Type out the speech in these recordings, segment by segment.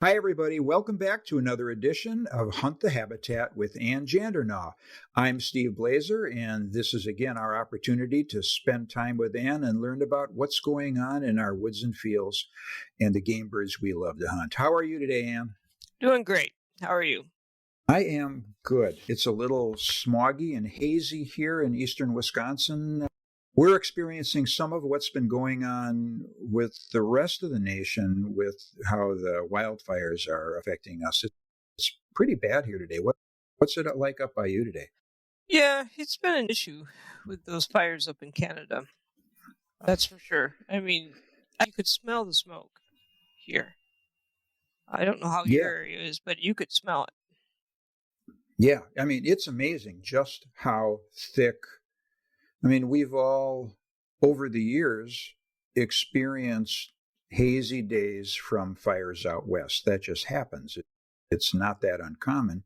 Hi, everybody. Welcome back to another edition of Hunt the Habitat with Ann Jandernaw. I'm Steve Blazer, and this is again our opportunity to spend time with Ann and learn about what's going on in our woods and fields and the game birds we love to hunt. How are you today, Ann? Doing great. How are you? I am good. It's a little smoggy and hazy here in eastern Wisconsin. We're experiencing some of what's been going on with the rest of the nation with how the wildfires are affecting us. It's pretty bad here today. What's it like up by you today? Yeah, it's been an issue with those fires up in Canada. That's for sure. I mean, you could smell the smoke here. I don't know how your Yeah, area is, but you could smell it. yeah. I mean, it's amazing just how thick. I mean, we've all, over the years, experienced hazy days from fires out west. That just happens. It's not that uncommon.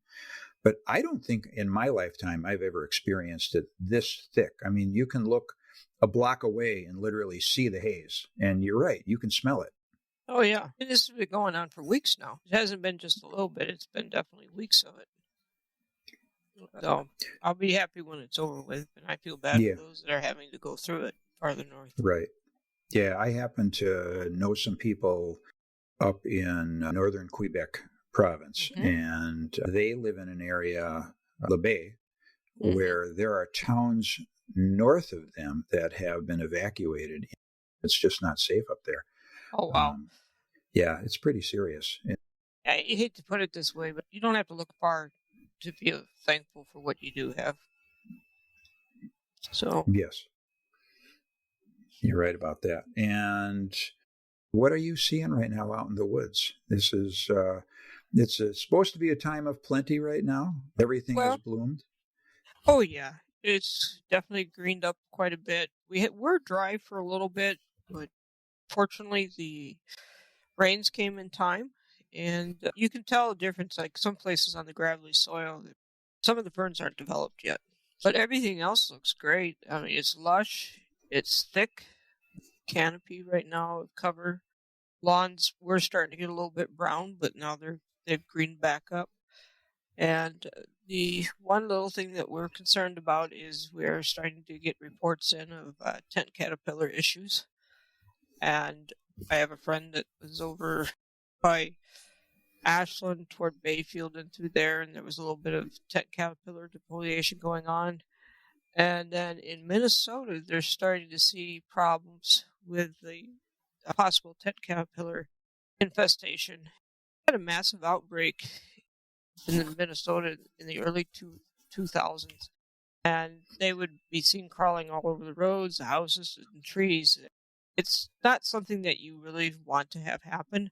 But I don't think in my lifetime I've ever experienced it this thick. I mean, you can look a block away and literally see the haze. And you're right, you can smell it. Oh, yeah. And this has been going on for weeks now. It hasn't been just a little bit, it's been definitely weeks of it. So I'll be happy when it's over with. And I feel bad Yeah, for those that are having to go through it farther north. right. Yeah, I happen to know some people up in northern Quebec province, Mm-hmm. and they live in an area, the Bay, Mm-hmm. where there are towns north of them that have been evacuated. It's just not safe up there. Oh, wow. Um, yeah, it's pretty serious. I hate to put it this way, but you don't have to look far to feel thankful for what you do have. So, Yes, you're right about that. And what are you seeing right now out in the woods? This is it's supposed to be a time of plenty right now. Everything has well, bloomed. oh yeah, it's definitely greened up quite a bit. We're dry for a little bit, but fortunately the rains came in time, and you can tell a difference. Like some places on the gravelly soil, some of the ferns aren't developed yet, but everything else looks great. I mean, it's lush, it's thick canopy right now of cover. Lawns were starting to get a little bit brown, but now they've greened back up. And the one little thing that we're concerned about is we're starting to get reports in of tent caterpillar issues. And I have a friend that was over by Ashland toward Bayfield and through there, and there was a little bit of tent caterpillar defoliation going on. And then in Minnesota, they're starting to see problems with the possible tent caterpillar infestation. Had a massive outbreak in Minnesota in the early 2000s, and they would be seen crawling all over the roads, the houses, and trees. It's not something that you really want to have happen.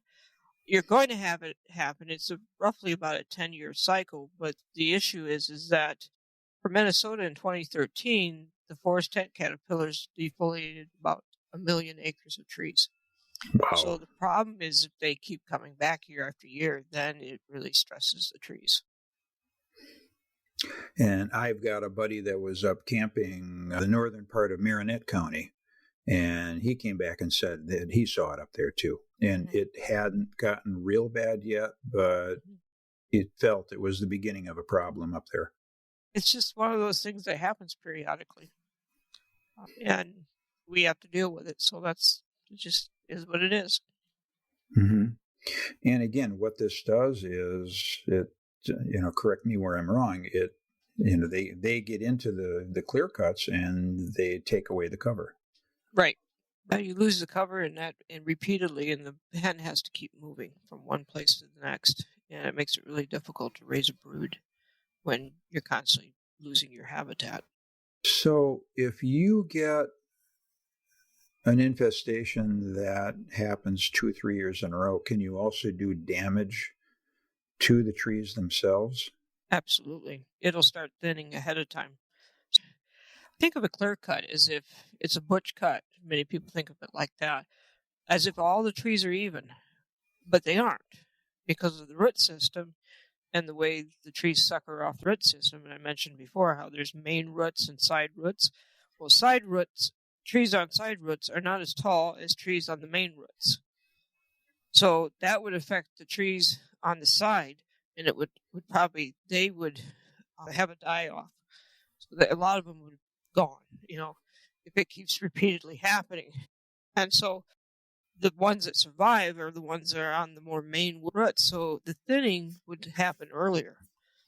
You're going to have it happen. It's roughly about a 10-year cycle, but the issue is that for Minnesota in 2013, the forest tent caterpillars defoliated about 1 million acres of trees. So Wow. the problem is if they keep coming back year after year, then it really stresses the trees. And I've got a buddy that was up camping the northern part of Marinette County, and he came back and said that he saw it up there too. And Mm-hmm. it hadn't gotten real bad yet, but it felt it was the beginning of a problem up there. It's just one of those things that happens periodically, and we have to deal with it. So it just is what it is. Mm-hmm. And again, what this does is it, correct me where I'm wrong. They get into the clear cuts and they take away the cover. Right. Now you lose the cover and repeatedly, and the hen has to keep moving from one place to the next, and it makes it really difficult to raise a brood when you're constantly losing your habitat. So if you get an infestation that happens 2 or 3 years in a row, can you also do damage to the trees themselves? Absolutely. It'll start thinning ahead of time. Think of a clear cut as if it's a butch cut. Many people think of it like that, as if all the trees are even, but they aren't because of the root system and the way the trees sucker off the root system. And I mentioned before how there's main roots and side roots. Well, side roots, trees on side roots are not as tall as trees on the main roots. So that would affect the trees on the side, and it would probably they would have a die off. So that a lot of them would gone. If it keeps repeatedly happening, and so the ones that survive are the ones that are on the more main roots. So the thinning would happen earlier.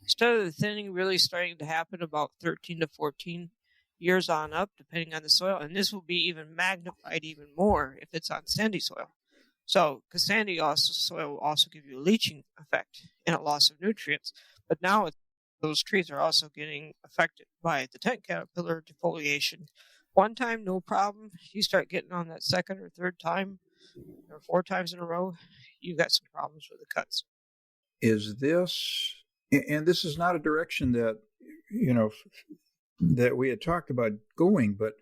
Instead of the thinning really starting to happen about 13 to 14 years on up, depending on the soil. And this will be even magnified even more if it's on sandy soil. So, because sandy soil will also give you a leaching effect and a loss of nutrients. But now those trees are also getting affected by the tent caterpillar defoliation. One time, no problem. You start getting on that second or third time or 4 times in a row, you got some problems with the cuts. Is this, and this is not a direction that, that we had talked about going, but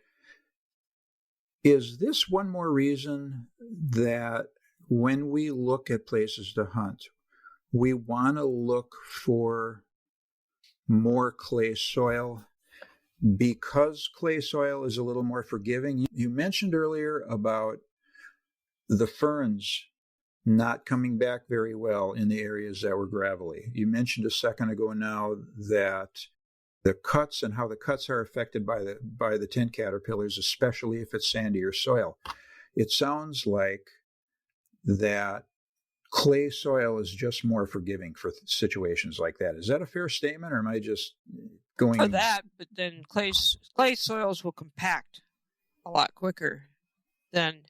is this one more reason that when we look at places to hunt, we want to look for more clay soil because clay soil is a little more forgiving? You mentioned earlier about the ferns not coming back very well in the areas that were gravelly. You mentioned a second ago now that the cuts and how the cuts are affected by the tent caterpillars, especially if it's sandier soil. It sounds like that clay soil is just more forgiving for situations like that. Is that a fair statement, or am I just going for that? But then clay soils will compact a lot quicker than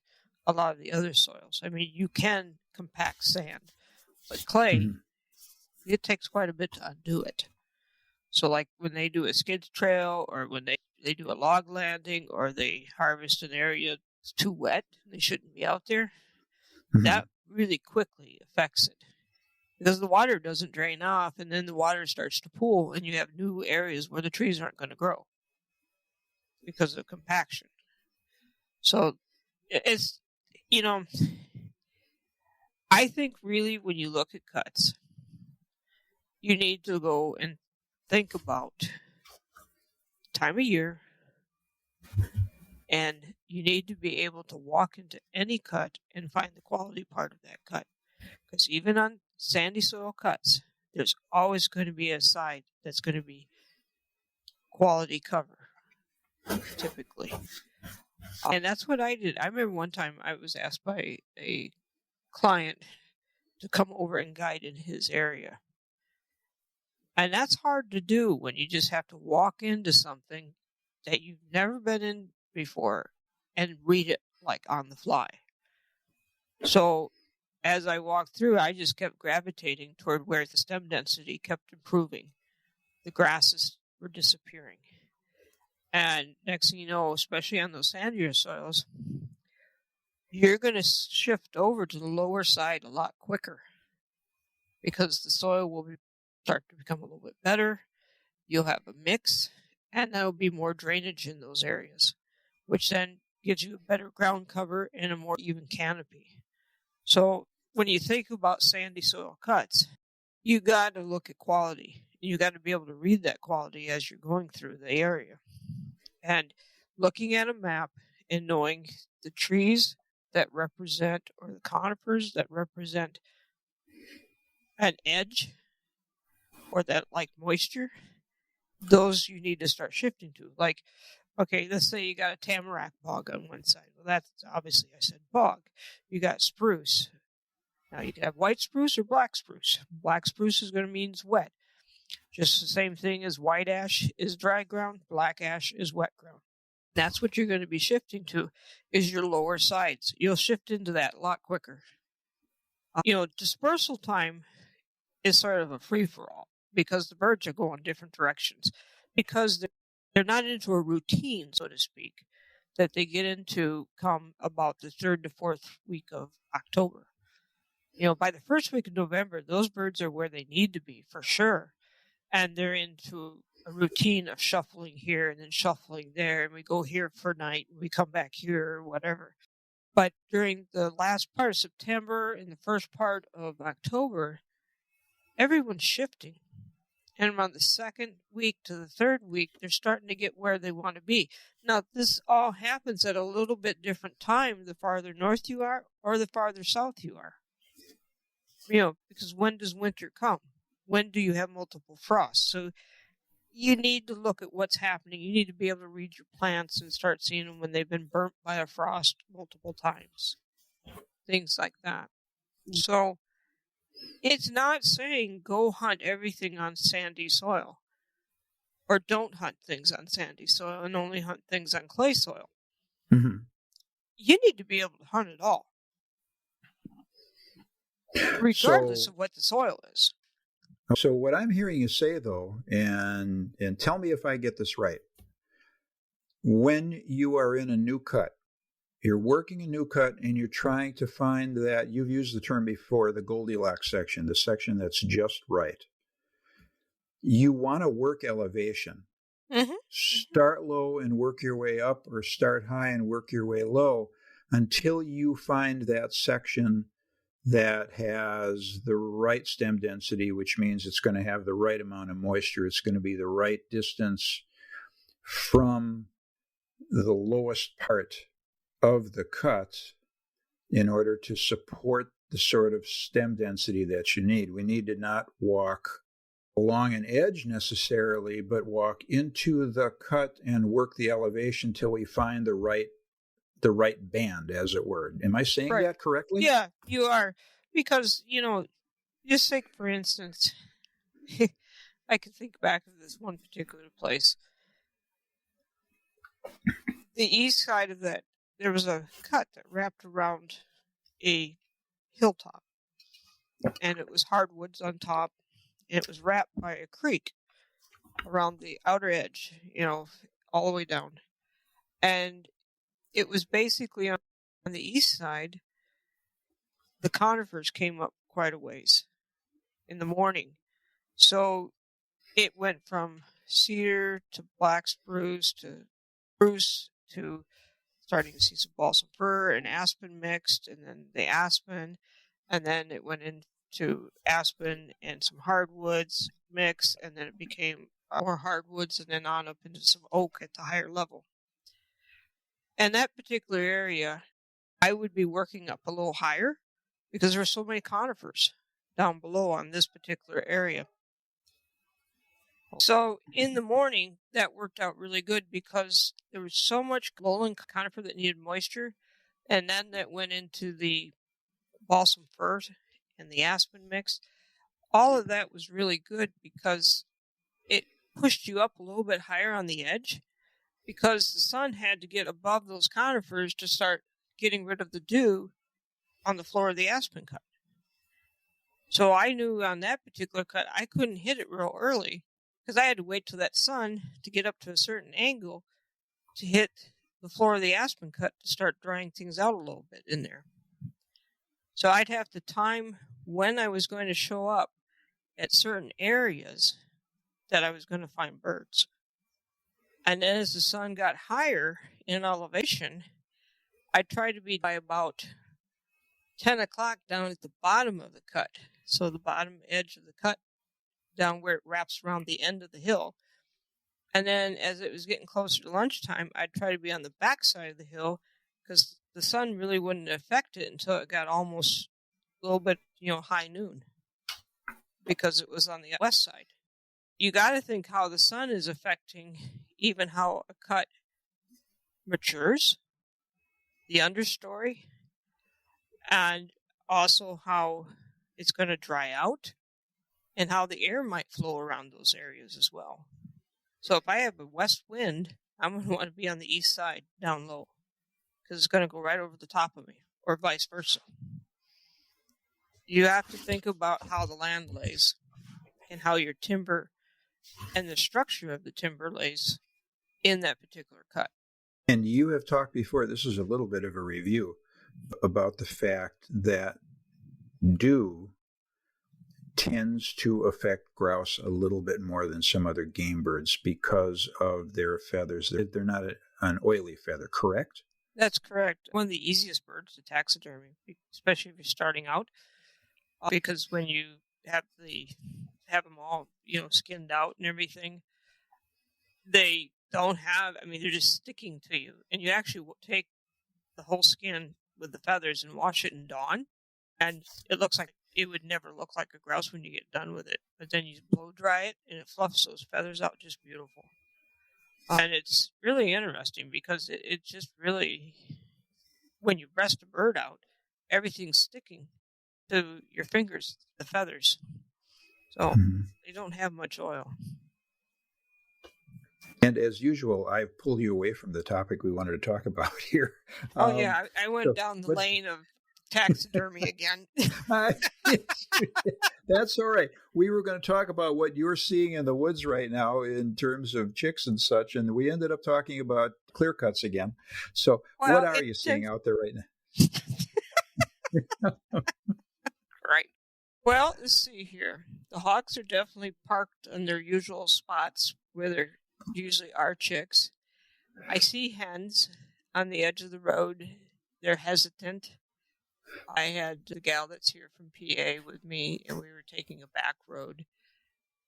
a lot of the other soils. I mean, you can compact sand, but clay, it takes quite a bit to undo it. So like when they do a skid trail, or when they do a log landing, or they harvest an area that's too wet, they shouldn't be out there, that really quickly affects it. Because the water doesn't drain off, and then the water starts to pool, and you have new areas where the trees aren't going to grow because of compaction. So it's, I think really when you look at cuts, you need to go and think about time of year, and you need to be able to walk into any cut and find the quality part of that cut. Because even on sandy soil cuts, there's always going to be a side that's going to be quality cover, typically. And that's what I did. I remember one time I was asked by a client to come over and guide in his area. And that's hard to do when you just have to walk into something that you've never been in before and read it like on the fly. So as I walked through, I just kept gravitating toward where the stem density kept improving. The grasses were disappearing. And next thing you know, especially on those sandier soils, you're going to shift over to the lower side a lot quicker because the soil will start to become a little bit better. You'll have a mix, and there'll be more drainage in those areas, which then gives you a better ground cover and a more even canopy. So when you think about sandy soil cuts, you got to look at quality. You got to be able to read that quality as you're going through the area. And looking at a map and knowing the trees that represent, or the conifers that represent an edge or that like moisture, those you need to start shifting to. Like, okay, let's say you got a tamarack bog on one side. Well, that's obviously, I said bog. You got spruce. Now you can have white spruce or black spruce. Black spruce is going to mean it's wet. Just the same thing as white ash is dry ground, black ash is wet ground. That's what you're going to be shifting to, is your lower sides. You'll shift into that a lot quicker. Dispersal time is sort of a free-for-all because the birds are going different directions, because they're not into a routine, so to speak, that they get into come about the 3rd to 4th week of October. By the 1st week of November, those birds are where they need to be for sure. And they're into a routine of shuffling here and then shuffling there. And we go here for night and we come back here or whatever. But during the last part of September and the first part of October, everyone's shifting. And around the 2nd week to the 3rd week, they're starting to get where they want to be. Now, this all happens at a little bit different time the farther north you are or the farther south you are. because when does winter come? When do you have multiple frosts? So you need to look at what's happening. You need to be able to read your plants and start seeing them when they've been burnt by a frost multiple times. Things like that. So it's not saying go hunt everything on sandy soil or don't hunt things on sandy soil and only hunt things on clay soil. Mm-hmm. You need to be able to hunt it all, regardless of what the soil is. So what I'm hearing you say, though, and tell me if I get this right, when you are in a new cut, you're working a new cut and you're trying to find that, you've used the term before, the Goldilocks section, the section that's just right. You want to work elevation. Mm-hmm. Start low and work your way up, or start high and work your way low until you find that section that has the right stem density, which means it's going to have the right amount of moisture. It's going to be the right distance from the lowest part of the cut in order to support the sort of stem density that you need. We need to not walk along an edge necessarily, but walk into the cut and work the elevation till we find the right band, as it were. Am I saying that correctly? Yeah, you are. Because, just take, for instance, I can think back of this one particular place. The east side of that, there was a cut that wrapped around a hilltop, and it was hardwoods on top, and it was wrapped by a creek around the outer edge, all the way down. And it was basically on the east side, the conifers came up quite a ways in the morning. So it went from cedar to black spruce to spruce to starting to see some balsam fir and aspen mixed, and then the aspen, and then it went into aspen and some hardwoods mixed, and then it became more hardwoods, and then on up into some oak at the higher level. And that particular area, I would be working up a little higher because there were so many conifers down below on this particular area. So in the morning, that worked out really good because there was so much lowland conifer that needed moisture, and then that went into the balsam fir and the aspen mix. All of that was really good because it pushed you up a little bit higher on the edge, because the sun had to get above those conifers to start getting rid of the dew on the floor of the aspen cut. So I knew on that particular cut, I couldn't hit it real early because I had to wait till that sun to get up to a certain angle to hit the floor of the aspen cut to start drying things out a little bit in there. So I'd have to time when I was going to show up at certain areas that I was going to find birds. And then as the sun got higher in elevation, I tried to be by about 10 o'clock down at the bottom of the cut. So the bottom edge of the cut, down where it wraps around the end of the hill. And then as it was getting closer to lunchtime, I'd try to be on the back side of the hill because the sun really wouldn't affect it until it got almost a little bit, high noon, because it was on the west side. You got to think how the sun is affecting even how a cut matures, the understory, and also how it's going to dry out and how the air might flow around those areas as well. So if I have a west wind, I'm going to want to be on the east side down low because it's going to go right over the top of me, or vice versa. You have to think about how the land lays and how your timber and the structure of the timber lays in that particular cut. And you have talked before, this is a little bit of a review, about the fact that dew tends to affect grouse a little bit more than some other game birds because of their feathers. They're not an oily feather, correct? That's correct. One of the easiest birds to taxidermy, especially if you're starting out, because when you have them all, skinned out and everything, they don't have, they're just sticking to you. And you actually take the whole skin with the feathers and wash it in Dawn, and it looks like it would never look like a grouse when you get done with it. But then you blow dry it, and it fluffs those feathers out just beautiful. And it's really interesting because it just really, when you breast a bird out, everything's sticking to your fingers, the feathers. So they don't have much oil. And as usual, I've pulled you away from the topic we wanted to talk about here. Yeah, I went down the lane of taxidermy again. That's all right. We were going to talk about what you're seeing in the woods right now in terms of chicks and such, and we ended up talking about clear cuts again. So what are you seeing out there right now? Right. Well, let's see here. The hawks are definitely parked in their usual spots where there usually are chicks. I see hens on the edge of the road. They're hesitant. I had the gal that's here from PA with me, and we were taking a back road,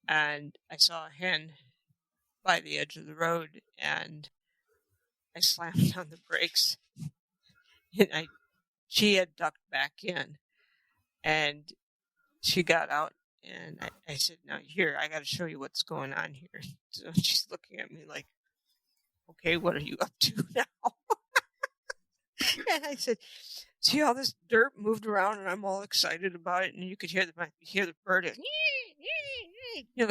and I saw a hen by the edge of the road, and I slammed on the brakes, and she had ducked back in, and she got out, and I said, "Now here, I got to show you what's going on here." So she's looking at me like, "Okay, what are you up to now?" And I said, "See all this dirt moved around, and I'm all excited about it, and you could hear the bird,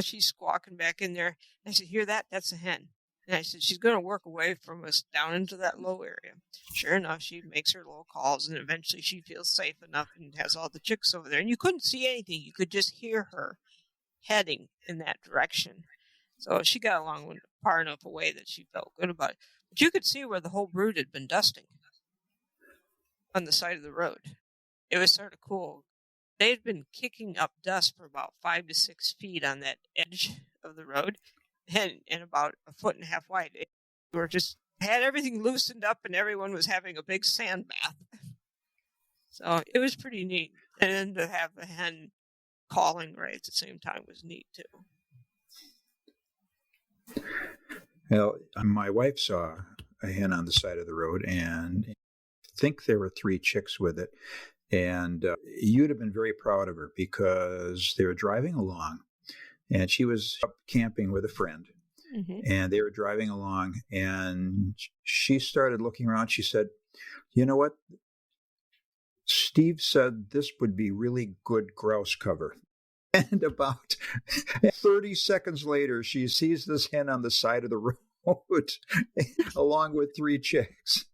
she's squawking back in there." And I said, "Hear that? That's a hen." And I said, "She's going to work away from us down into that low area." Sure enough, she makes her little calls, and eventually she feels safe enough and has all the chicks over there. And you couldn't see anything; you could just hear her heading in that direction. So she got along far enough away that she felt good about it. But you could see where the whole brood had been dusting on the side of the road. It was sort of cool. They had been kicking up dust for about 5 to 6 feet on that edge of the road, and about 1.5 feet wide. They were just had everything loosened up, and everyone was having a big sand bath. So it was pretty neat. And then to have a hen calling right at the same time was neat too. Well, my wife saw a hen on the side of the road, and I think there were 3 chicks with it. And you'd have been very proud of her because they were driving along, and she was up camping with a friend. Mm-hmm. And they were driving along, and she started looking around. She said, "You know what? Steve said this would be really good grouse cover." And about 30 seconds later, she sees this hen on the side of the road along with 3 chicks.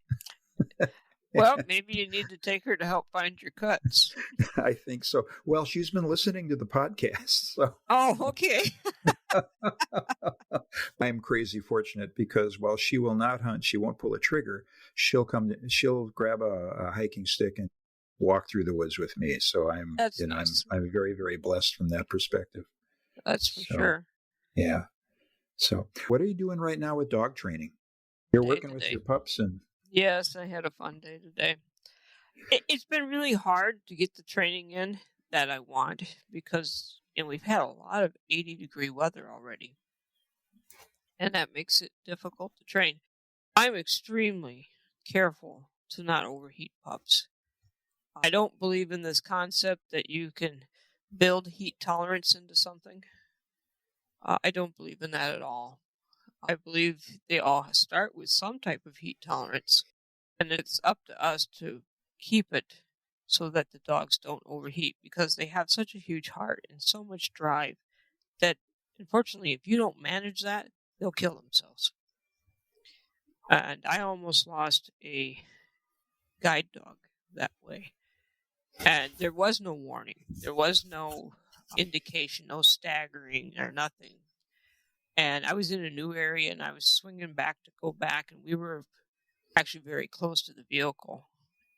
Well, maybe you need to take her to help find your cuts. I think so. Well, she's been listening to the podcast. So. Oh, okay. I'm crazy fortunate because while she will not hunt, she won't pull a trigger. She'll grab a hiking stick and walk through the woods with me. So nice. I'm very, very blessed from that perspective. That's for sure. Yeah. So what are you doing right now with dog training? You're working with your pups and... Yes, I had a fun day today. It's been really hard to get the training in that I want because we've had a lot of 80-degree weather already. And that makes it difficult to train. I'm extremely careful to not overheat pups. I don't believe in this concept that you can build heat tolerance into something. I don't believe in that at all. I believe they all start with some type of heat tolerance, and it's up to us to keep it so that the dogs don't overheat because they have such a huge heart and so much drive that, unfortunately, if you don't manage that, they'll kill themselves. And I almost lost a guide dog that way. And there was no warning. There was no indication, no staggering or nothing. And I was in a new area, and I was swinging back to go back, and we were actually very close to the vehicle.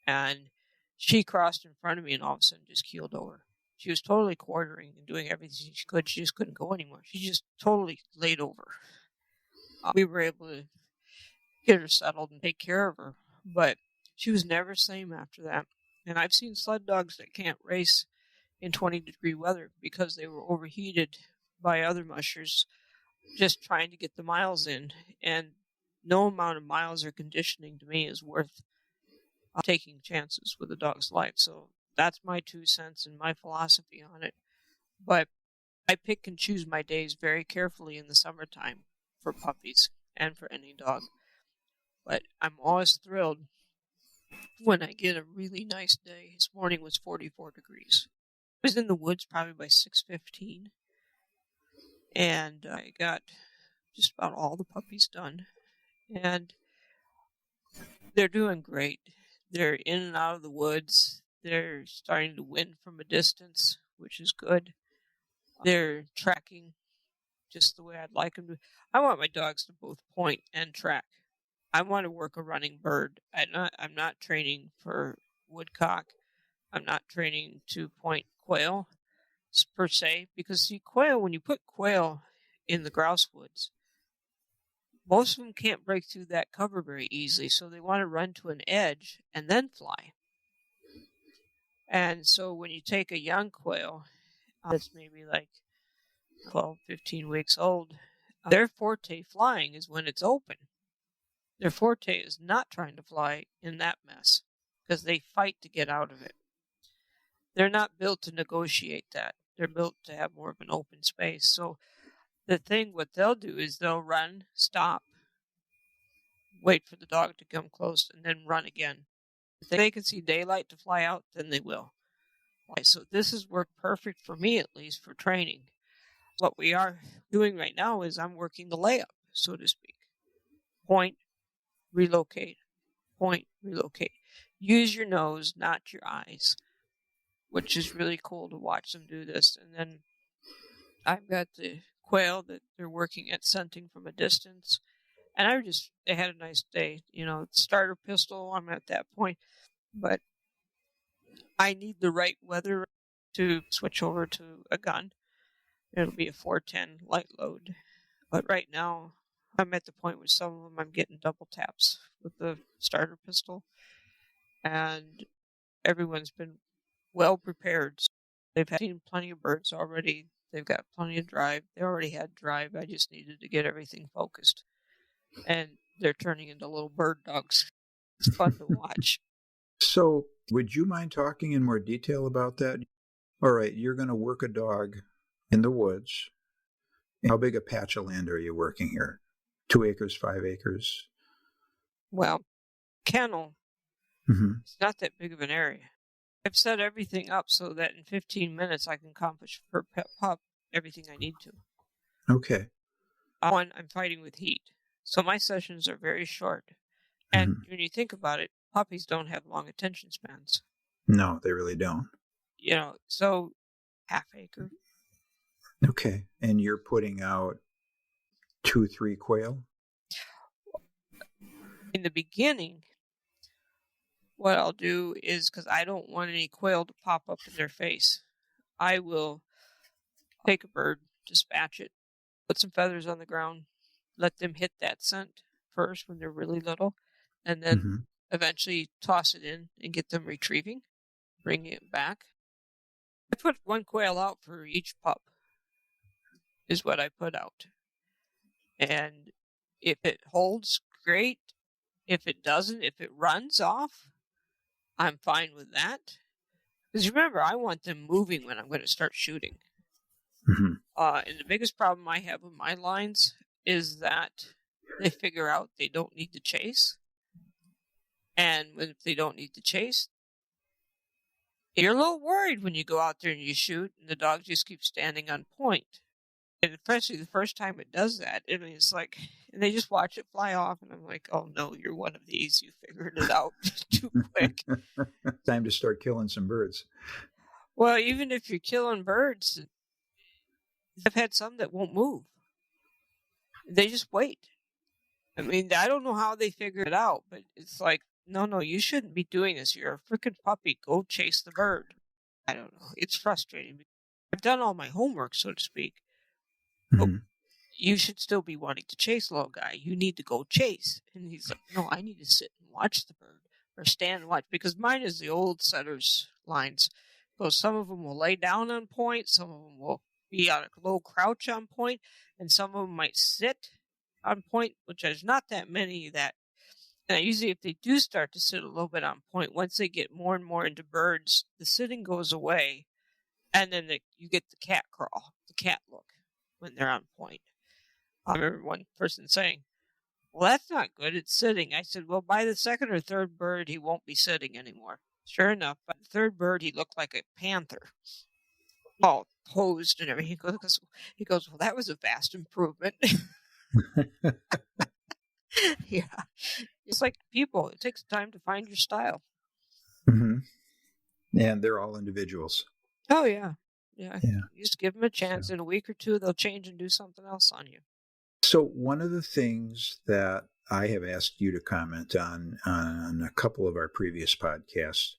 And she crossed in front of me and all of a sudden just keeled over. She was totally quartering and doing everything she could. She just couldn't go anymore. She just totally laid over. We were able to get her settled and take care of her, but she was never the same after that. And I've seen sled dogs that can't race in 20-degree weather because they were overheated by other mushers just trying to get the miles in. And no amount of miles or conditioning to me is worth taking chances with a dog's life. So That's my 2 cents and my philosophy on it. But I pick and choose my days very carefully in the summertime for puppies and for any dog. But I'm always thrilled when I get a really nice day. This morning was 44 degrees. I was in the woods probably by 6:15, and I got just about all the puppies done. And they're doing great. They're in and out of the woods. They're starting to win from a distance, which is good. They're tracking just the way I'd like them to. I want my dogs to both point and track. I want to work a running bird. I'm not training for woodcock. I'm not training to point quail per se, because see, quail, when you put quail in the grouse woods, most of them can't break through that cover very easily, so they want to run to an edge and then fly. And so when you take a young quail that's maybe like 12, 15 weeks old, their forte flying is when it's open. Their forte is not trying to fly in that mess because they fight to get out of it. They're not built to negotiate that. They're built to have more of an open space. So the thing, what they'll do is they'll run, stop, wait for the dog to come close, and then run again. If they can see daylight to fly out, then they will. Okay, so this has worked perfect for me, at least for training. What we are doing right now is I'm working the layup, so to speak. Point, relocate, point, relocate. Use your nose, not your eyes, which is really cool to watch them do this. And then I've got the quail that they're working at scenting from a distance. And they had a nice day. Starter pistol, I'm at that point. But I need the right weather to switch over to a gun. It'll be a 410 light load. But right now, I'm at the point with some of them I'm getting double taps with the starter pistol. And everyone's been well prepared. They've seen plenty of birds already. They've got plenty of drive. They already had drive. I just needed to get everything focused. And they're turning into little bird dogs. It's fun to watch. So, would you mind talking in more detail about that? All right, you're going to work a dog in the woods. How big a patch of land are you working here? 2 acres, 5 acres? Well, kennel, It's not that big of an area. I've set everything up so that in 15 minutes I can accomplish per pet pup everything I need to. Okay. One, I'm fighting with heat. So my sessions are very short. And when you think about it, puppies don't have long attention spans. No, they really don't. So half acre. Okay. And you're putting out 2, 3 quail? In the beginning, what I'll do is, because I don't want any quail to pop up in their face, I will take a bird, dispatch it, put some feathers on the ground, let them hit that scent first when they're really little, and then eventually toss it in and get them retrieving, bringing it back. I put 1 quail out for each pup, is what I put out. And if it holds, great. If it doesn't, if it runs off, I'm fine with that. Because remember, I want them moving when I'm going to start shooting. And the biggest problem I have with my lines is that they figure out they don't need to chase. And if they don't need to chase, you're a little worried when you go out there and you shoot and the dog just keeps standing on point. And especially the first time it does that, I mean, it's like, and they just watch it fly off, and I'm like, oh no, you're one of these. You figured it out too quick. Time to start killing some birds. Well, even if you're killing birds, I've had some that won't move. They just wait. I mean, I don't know how they figure it out, but it's like, no, you shouldn't be doing this. You're a freaking puppy. Go chase the bird. I don't know. It's frustrating. I've done all my homework, so to speak. But you should still be wanting to chase, little guy. You need to go chase. And he's like, no, I need to sit and watch the bird or stand and watch, because mine is the old setter's lines. So some of them will lay down on point. Some of them will be on a low crouch on point, and some of them might sit on point, which there's not that many that Now, usually if they do start to sit a little bit on point, once they get more and more into birds, the sitting goes away, and then you get the cat crawl, the cat look when they're on point. I remember one person saying, "Well, that's not good. It's sitting." I said, "Well, by the second or third bird, he won't be sitting anymore." Sure enough, by the third bird, he looked like a panther, all posed and everything. He goes, "Well, that was a vast improvement." Yeah, it's like people. It takes time to find your style. Mm-hmm. And they're all individuals. Oh yeah, yeah. Yeah. You just give them a chance. So, In a week or two, they'll change and do something else on you. so one of the things that I have asked you to comment on a couple of our previous podcasts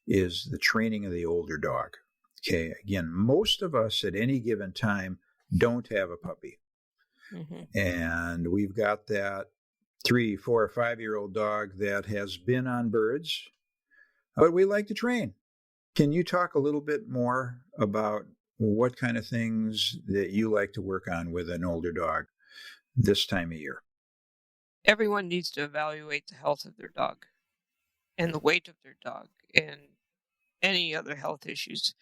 is the training of the older dog. Okay, again, most of us at any given time don't have a puppy. Mm-hmm. And we've got that 3, 4, or 5-year-old dog that has been on birds, but we like to train. Can you talk a little bit more about what kind of things that you like to work on with an older dog this time of year? Everyone needs to evaluate the health of their dog and the weight of their dog and any other health issues.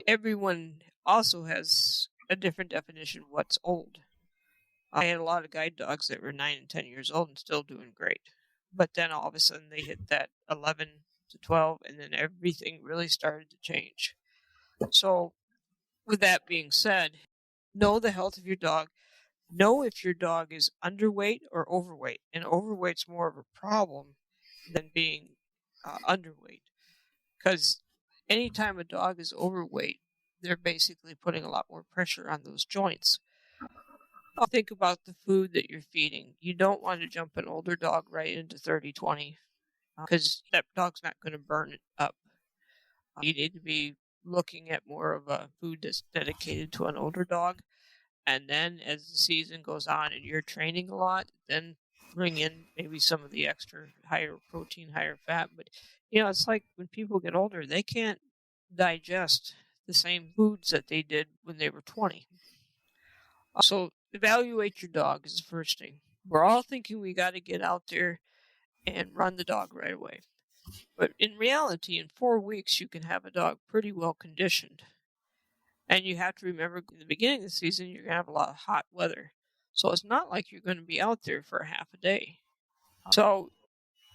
Everyone also has a different definition of what's old. I had a lot of guide dogs that were 9 and 10 years old and still doing great. But then all of a sudden they hit that 11 to 12, and then everything really started to change. So, with that being said, know the health of your dog. Know if your dog is underweight or overweight. And overweight's more of a problem than being underweight. Because anytime a dog is overweight, they're basically putting a lot more pressure on those joints. Think about the food that you're feeding. You don't want to jump an older dog right into 30-20 because that dog's not going to burn it up. You need to be looking at more of a food that's dedicated to an older dog. And then as the season goes on and you're training a lot, then bring in maybe some of the extra higher protein, higher fat. But, it's like when people get older, they can't digest the same foods that they did when they were 20. So evaluate your dog is the first thing. We're all thinking we got to get out there and run the dog right away. But in reality, in 4 weeks, you can have a dog pretty well conditioned. And you have to remember in the beginning of the season, you're going to have a lot of hot weather. So it's not like you're going to be out there for a half a day. So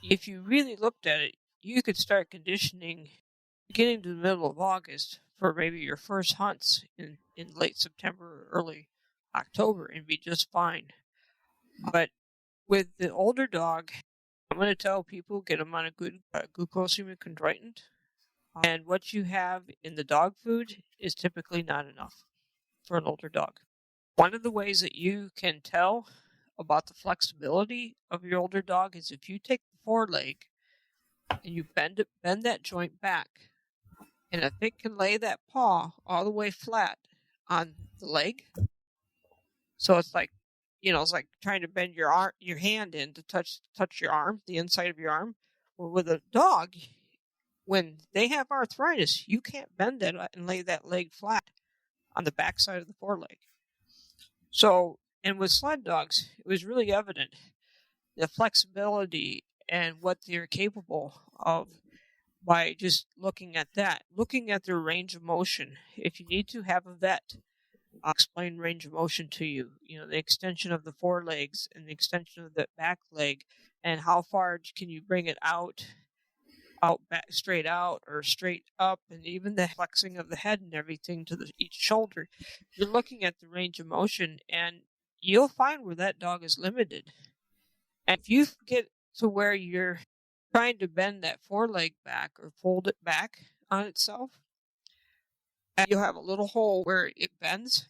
if you really looked at it, you could start conditioning beginning to the middle of August for maybe your first hunts in late September or early October and be just fine. But with the older dog, I'm going to tell people get them on a good glucosamine chondroitin. And what you have in the dog food is typically not enough for an older dog. One of the ways that you can tell about the flexibility of your older dog is if you take the foreleg and you bend that joint back, and if it can lay that paw all the way flat on the leg, so it's like, it's like trying to bend your hand in to touch your arm, the inside of your arm. Well, with a dog, when they have arthritis, you can't bend that and lay that leg flat on the backside of the foreleg. So, and with sled dogs, it was really evident the flexibility and what they're capable of by just looking at that, looking at their range of motion. If you need to have a vet explain range of motion to you, the extension of the forelegs and the extension of the back leg, and how far can you bring it out back, straight out or straight up, and even the flexing of the head and everything to each shoulder. You're looking at the range of motion, and you'll find where that dog is limited. And if you get to where you're trying to bend that foreleg back or fold it back on itself, and you'll have a little hole where it bends.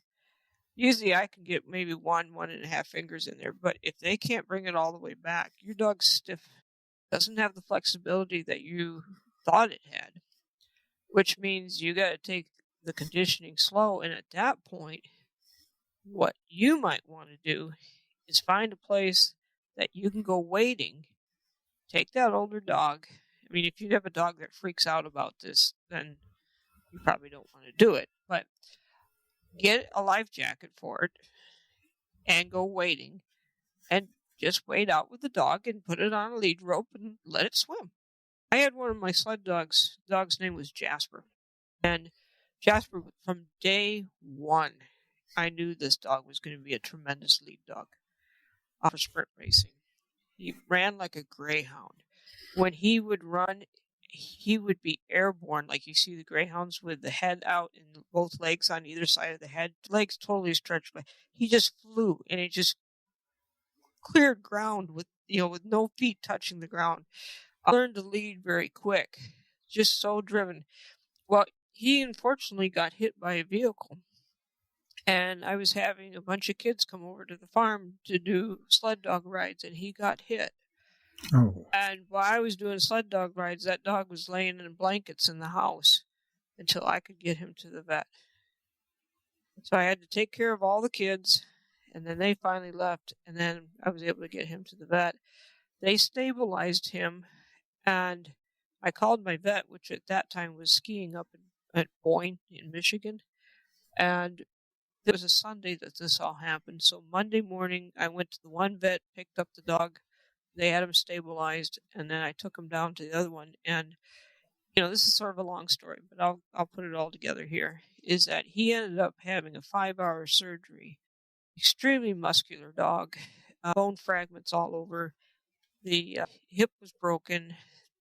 Usually I can get maybe 1.5 fingers in there, but if they can't bring it all the way back, your dog's stiff. Doesn't have the flexibility that you thought it had, which means you got to take the conditioning slow. And at that point, what you might want to do is find a place that you can go wading. Take that older dog. I mean, if you have a dog that freaks out about this, then you probably don't want to do it. But get a life jacket for it and go wading. And just wait out with the dog and put it on a lead rope and let it swim. I had one of my sled dogs. The dog's name was Jasper. And Jasper, from day one, I knew this dog was going to be a tremendous lead dog for sprint racing. He ran like a greyhound. When he would run, he would be airborne, like you see the greyhounds with the head out and both legs on either side of the head, legs totally stretched. But he just flew, and he just cleared ground with no feet touching the ground. I learned to lead very quick, just so driven. Well, he unfortunately got hit by a vehicle, and I was having a bunch of kids come over to the farm to do sled dog rides, and he got hit. Oh. And while I was doing sled dog rides, that dog was laying in blankets in the house until I could get him to the vet. So I had to take care of all the kids, and then they finally left, and then I was able to get him to the vet. They stabilized him, and I called my vet, which at that time was skiing up at Boyne in Michigan. And it was a Sunday that this all happened. So Monday morning, I went to the one vet, picked up the dog. They had him stabilized, and then I took him down to the other one. And this is sort of a long story, but I'll put it all together here. Is that he ended up having a 5-hour surgery. Extremely muscular dog, bone fragments all over. The hip was broken.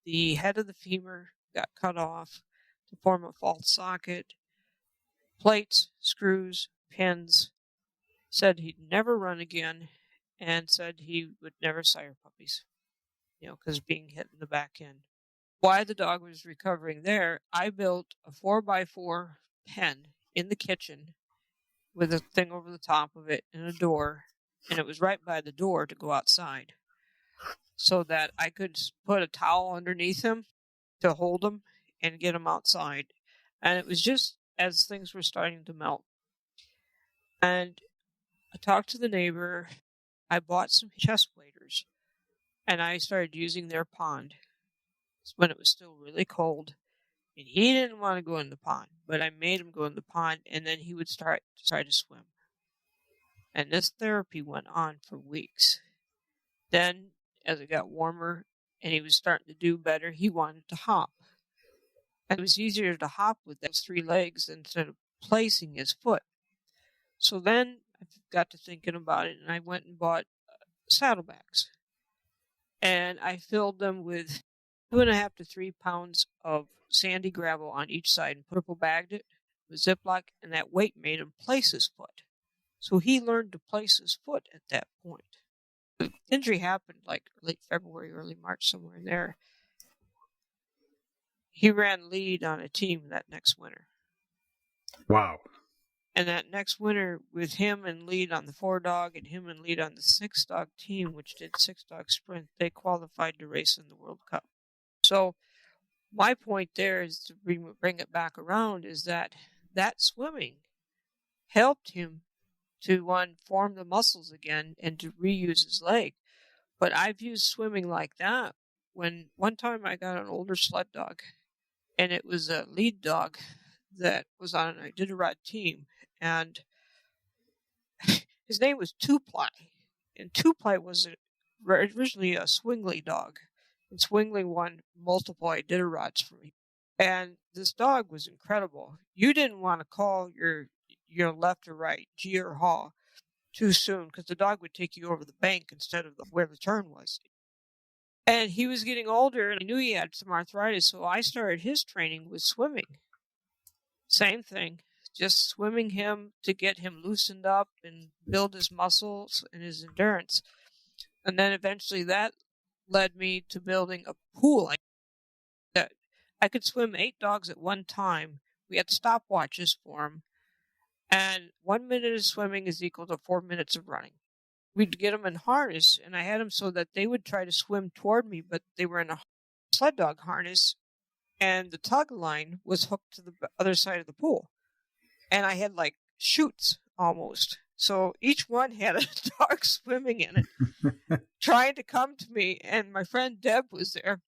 The head of the femur got cut off to form a false socket. Plates, screws, pins. Said he'd never run again, and said he would never sire puppies, because being hit in the back end. While the dog was recovering there, I built a 4x4 pen in the kitchen with a thing over the top of it and a door, and it was right by the door to go outside, so that I could put a towel underneath him to hold him and get him outside. And it was just as things were starting to melt. And I talked to the neighbor. I bought some chest waders, and I started using their pond when it was still really cold. And he didn't want to go in the pond, but I made him go in the pond, and then he would try to swim. And this therapy went on for weeks. Then, as it got warmer and he was starting to do better, he wanted to hop. And it was easier to hop with those 3 legs instead of placing his foot. So then I got to thinking about it, and I went and bought saddlebags. And I filled them with 2.5 to 3 pounds of sandy gravel on each side and purple bagged it with Ziploc, and that weight made him place his foot. So he learned to place his foot at that point. The injury happened like late February, early March, somewhere in there. He ran lead on a team that next winter. Wow. And that next winter, with him and lead on the 4-dog and him and lead on the 6-dog team, which did 6-dog sprint, they qualified to race in the World Cup. So my point there is to bring it back around is that swimming helped him to, form the muscles again and to reuse his leg. But I've used swimming like that when one time I got an older sled dog, and it was a lead dog that was on an Iditarod team, and his name was Two-Ply. And Two-Ply was originally a Swingley dog, and Swingley won multiple Iditarods for me. And this dog was incredible. You didn't want to call your left or right, G or haw, too soon, because the dog would take you over the bank instead of where the turn was. And he was getting older, and I knew he had some arthritis, so I started his training with swimming. Same thing, just swimming him to get him loosened up and build his muscles and his endurance. And then eventually that led me to building a pool. That I could swim 8 dogs at one time. We had stopwatches for them. And 1 minute of swimming is equal to 4 minutes of running. We'd get them in harness, and I had them so that they would try to swim toward me, but they were in a sled dog harness, and the tug line was hooked to the other side of the pool. And I had like chutes almost. So each one had a dog swimming in it, trying to come to me. And my friend Deb was there,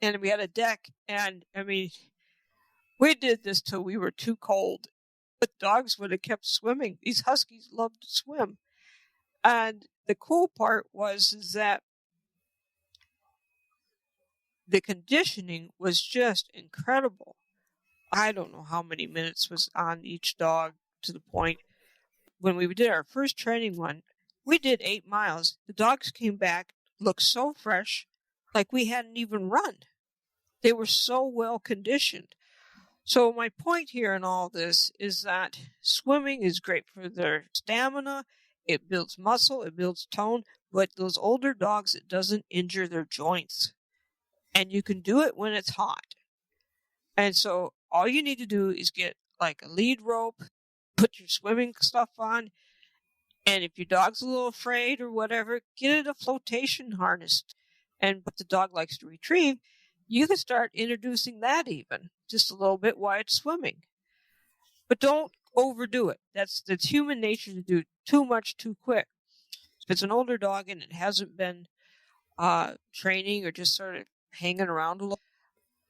and we had a deck. And I mean, we did this till we were too cold. But dogs would have kept swimming. These huskies loved to swim. And the cool part is that the conditioning was just incredible. I don't know how many minutes was on each dog, to the point when we did our first training one, we did 8 miles. The dogs came back, looked so fresh, like we hadn't even run. They were so well conditioned. So my point here in all this is that swimming is great for their stamina. It builds muscle, it builds tone, but those older dogs, it doesn't injure their joints. And you can do it when it's hot. And so all you need to do is get like a lead rope, put your swimming stuff on, and if your dog's a little afraid or whatever, get it a flotation harness. And what the dog likes to retrieve, you can start introducing that even just a little bit while it's swimming. But don't overdo it. That's human nature to do too much too quick. If it's an older dog and it hasn't been training or just sort of hanging around a little,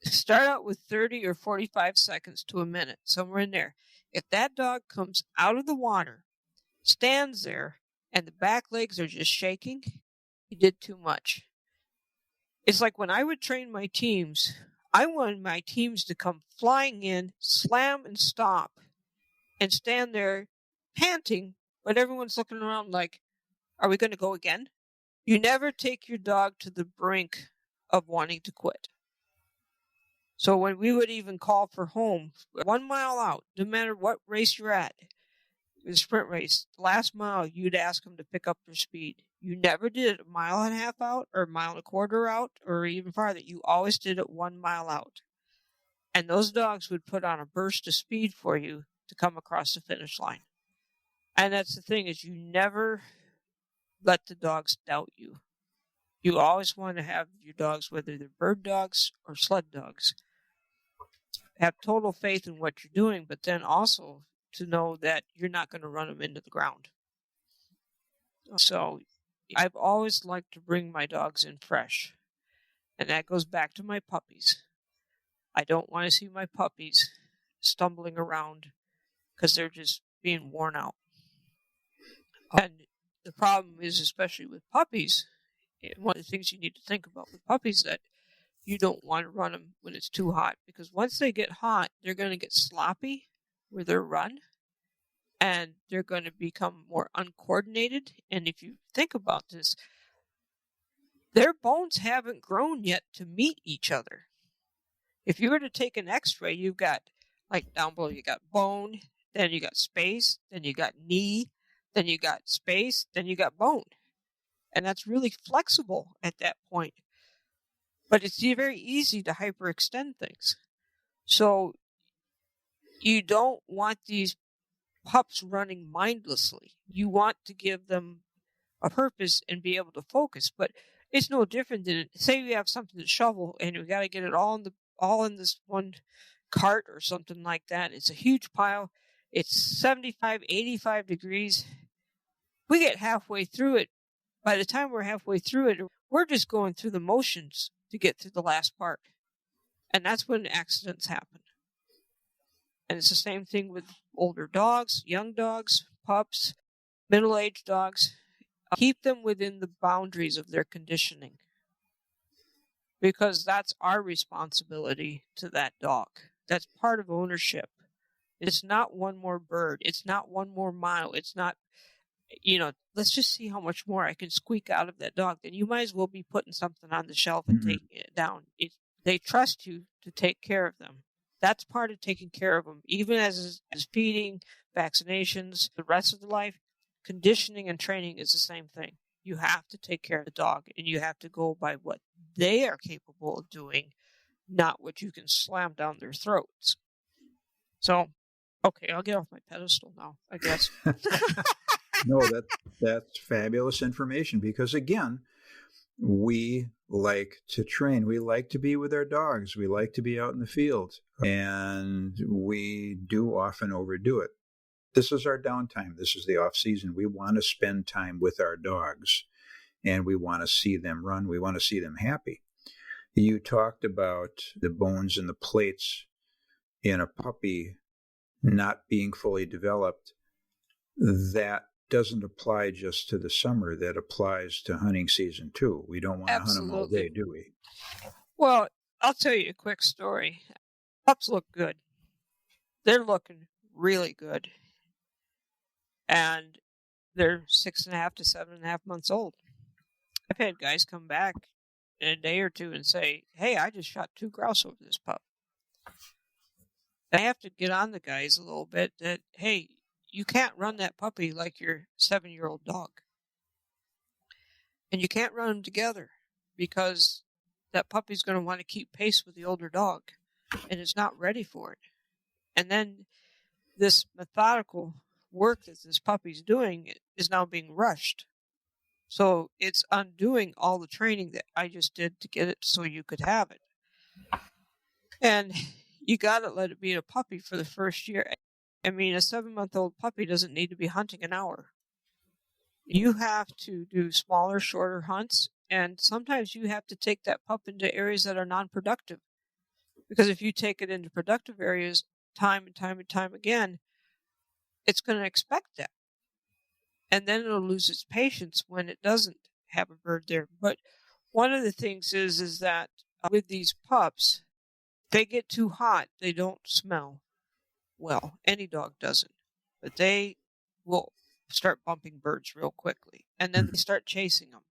start out with 30 or 45 seconds to a minute, somewhere in there. If that dog comes out of the water, stands there, and the back legs are just shaking, you did too much. It's like when I would train my teams, I wanted my teams to come flying in, slam and stop, and stand there panting, but everyone's looking around like, are we going to go again? You never take your dog to the brink of wanting to quit. So when we would even call for home, 1 mile out, no matter what race you're at, the sprint race, last mile, you'd ask them to pick up their speed. You never did it a mile and a half out or a mile and a quarter out or even farther. You always did it 1 mile out. And those dogs would put on a burst of speed for you to come across the finish line. And that's the thing, is you never let the dogs doubt you. You always want to have your dogs, whether they're bird dogs or sled dogs, have total faith in what you're doing, but then also to know that you're not going to run them into the ground. So I've always liked to bring my dogs in fresh. And that goes back to my puppies. I don't want to see my puppies stumbling around because they're just being worn out. And the problem is, especially with puppies, one of the things you need to think about with puppies, that you don't want to run them when it's too hot, because once they get hot, they're going to get sloppy with their run, and they're going to become more uncoordinated. And if you think about this, their bones haven't grown yet to meet each other. If you were to take an x-ray, you've got, like down below, you got bone, then you got space, then you got knee, then you got space, then you got bone. And that's really flexible at that point. But it's very easy to hyperextend things. So you don't want these pups running mindlessly. You want to give them a purpose and be able to focus. But it's no different than, say we have something to shovel and we got to get it all in this one cart or something like that. It's a huge pile. It's 75, 85 degrees. We get halfway through it. By the time we're halfway through it, we're just going through the motions to get to the last part. And that's when accidents happen. And it's the same thing with older dogs, young dogs, pups, middle-aged dogs. Keep them within the boundaries of their conditioning, because that's our responsibility to that dog. That's part of ownership. It's not one more bird. It's not one more mile. It's not, let's just see how much more I can squeak out of that dog. Then you might as well be putting something on the shelf and taking it down. They trust you to take care of them. That's part of taking care of them, even as feeding, vaccinations, the rest of the life. Conditioning and training is the same thing. You have to take care of the dog, and you have to go by what they are capable of doing, not what you can slam down their throats. So, okay, I'll get off my pedestal now, I guess. No, that's fabulous information, because, again, we like to train. We like to be with our dogs. We like to be out in the field, and we do often overdo it. This is our downtime. This is the off season. We want to spend time with our dogs, and we want to see them run. We want to see them happy. You talked about the bones and the plates in a puppy not being fully developed. That doesn't apply just to the summer. That applies to hunting season too. We don't want to hunt them all day, do we? Well, I'll tell you a quick story. Pups look good. They're looking really good. And they're 6.5 to 7.5 months old. I've had guys come back in a day or two and say, "Hey, I just shot 2 grouse over this pup." I have to get on the guys a little bit that, hey, you can't run that puppy like your 7-year-old dog. And you can't run them together because that puppy's going to want to keep pace with the older dog and it's not ready for it. And then this methodical work that this puppy's doing is now being rushed. So it's undoing all the training that I just did to get it so you could have it. And you got to let it be a puppy for the first year. I mean, a 7-month-old puppy doesn't need to be hunting an hour. You have to do smaller, shorter hunts. And sometimes you have to take that pup into areas that are non-productive. Because if you take it into productive areas time and time and time again, it's going to expect that. And then it'll lose its patience when it doesn't have a bird there. But one of the things is that with these pups, they get too hot, they don't smell well. Any dog doesn't. But they will start bumping birds real quickly. And then they start chasing them.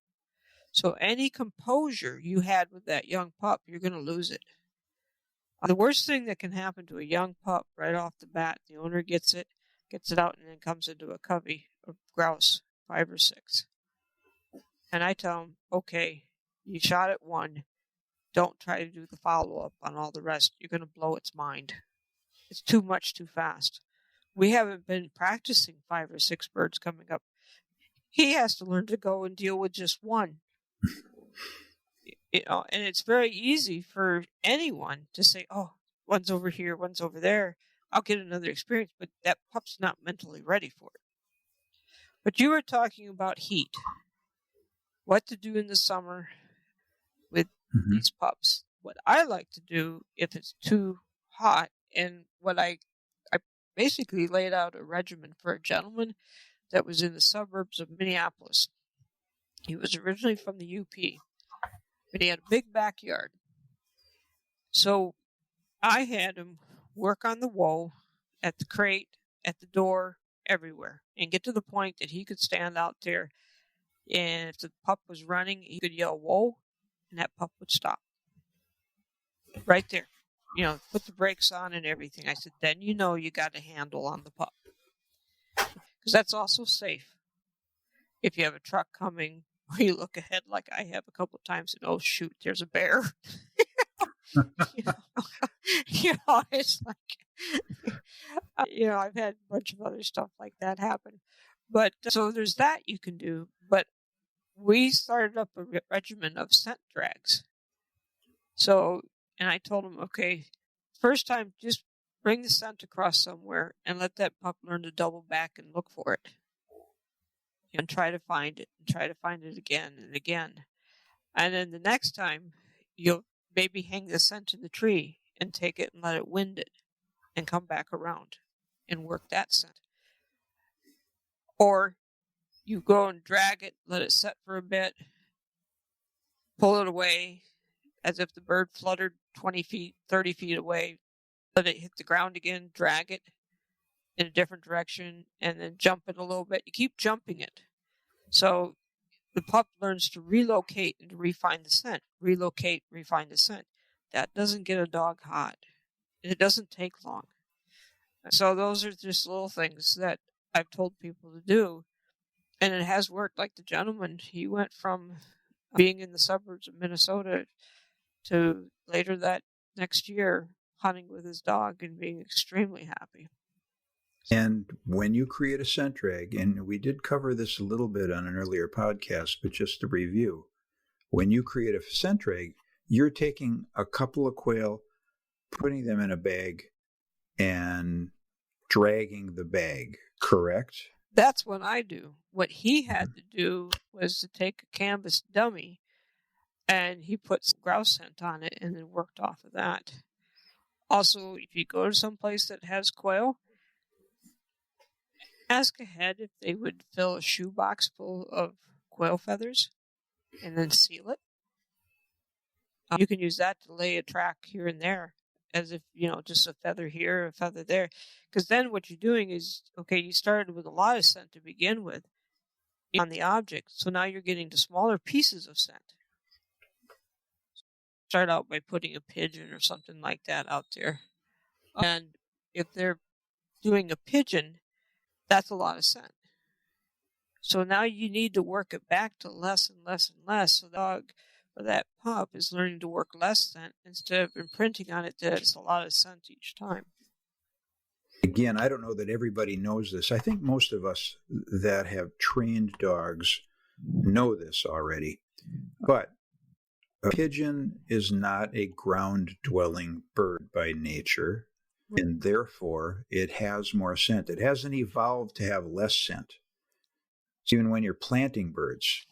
So any composure you had with that young pup, you're going to lose it. The worst thing that can happen to a young pup right off the bat, the owner gets it out, and then comes into a covey of grouse, 5 or 6. And I tell them, okay, you shot at 1. Don't try to do the follow-up on all the rest. You're going to blow its mind. It's too much too fast. We haven't been practicing 5 or 6 birds coming up. He has to learn to go and deal with just 1. And it's very easy for anyone to say, oh, one's over here, one's over there. I'll get another experience, but that pup's not mentally ready for it. But you were talking about heat. What to do in the summer with these pups. What I like to do if it's too hot, and what I basically laid out a regimen for a gentleman that was in the suburbs of Minneapolis. He was originally from the UP, but he had a big backyard. So I had him work on the whoa, at the crate, at the door, everywhere, and get to the point that he could stand out there. And if the pup was running, he could yell, whoa, and that pup would stop. Right there. Put the brakes on and everything. I said, then you got a handle on the pup. Because that's also safe. If you have a truck coming, or you look ahead like I have a couple of times and, oh, shoot, there's a bear. It's like, I've had a bunch of other stuff like that happen. But so there's that you can do. But we started up a regimen of scent drags. So, and I told him, okay, first time, just bring the scent across somewhere and let that pup learn to double back and look for it. And try to find it, and try to find it again and again. And then the next time, you'll maybe hang the scent in the tree and take it and let it wind it and come back around and work that scent. Or you go and drag it, let it set for a bit, pull it away as if the bird fluttered 20 feet, 30 feet away, let it hit the ground again, drag it in a different direction, and then jump it a little bit. You keep jumping it. So the pup learns to relocate and to refine the scent. Relocate, refine the scent. That doesn't get a dog hot. It doesn't take long. So those are just little things that I've told people to do. And it has worked. Like the gentleman, he went from being in the suburbs of Minnesota to later that next year hunting with his dog and being extremely happy. And when you create a scent drag, and we did cover this a little bit on an earlier podcast, but just to review, when you create a scent drag, you're taking a couple of quail, putting them in a bag, and dragging the bag, correct? That's what I do. What he had to do was to take a canvas dummy, and he put some grouse scent on it and then worked off of that. Also, if you go to some place that has quail, ask ahead if they would fill a shoebox full of quail feathers and then seal it. You can use that to lay a track here and there, as if, just a feather here, a feather there. Because then what you're doing is, okay, you started with a lot of scent to begin with on the object. So now you're getting to smaller pieces of scent. Start out by putting a pigeon or something like that out there. And if they're doing a pigeon, that's a lot of scent. So now you need to work it back to less and less and less. So the dog or that pup is learning to work less scent instead of imprinting on it that it's a lot of scent each time. Again, I don't know that everybody knows this. I think most of us that have trained dogs know this already. But a pigeon is not a ground-dwelling bird by nature, and therefore it has more scent. It hasn't evolved to have less scent. Even when you're planting birds,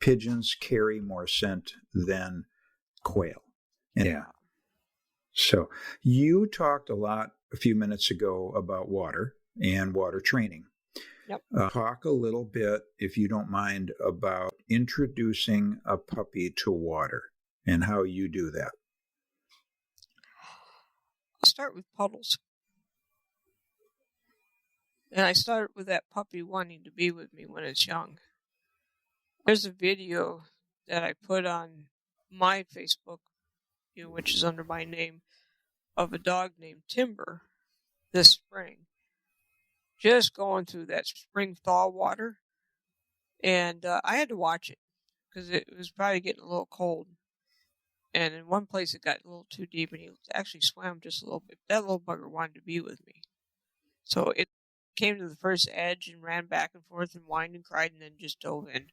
pigeons carry more scent than quail. Yeah. So you talked a few minutes ago about water and water training. Yep. Talk a little bit, if you don't mind, about introducing a puppy to water and how you do that. I'll start with puddles. And I started with that puppy wanting to be with me when it's young. There's a video that I put on my Facebook, which is under my name, of a dog named Timber this spring, just going through that spring thaw water. And I had to watch it because it was probably getting a little cold. And in one place it got a little too deep and he actually swam just a little bit. That little bugger wanted to be with me. So it came to the first edge and ran back and forth and whined and cried and then just dove in.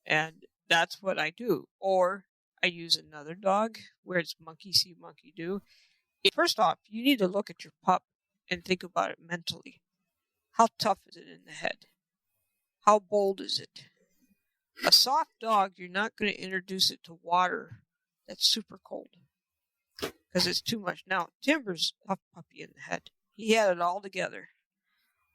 And that's what I do. Or I use another dog where it's monkey see, monkey do. First off, you need to look at your pup and think about it mentally. How tough is it in the head? How bold is it? A soft dog, you're not going to introduce it to water that's super cold because it's too much. Now, Timber's a tough puppy in the head. He had it all together.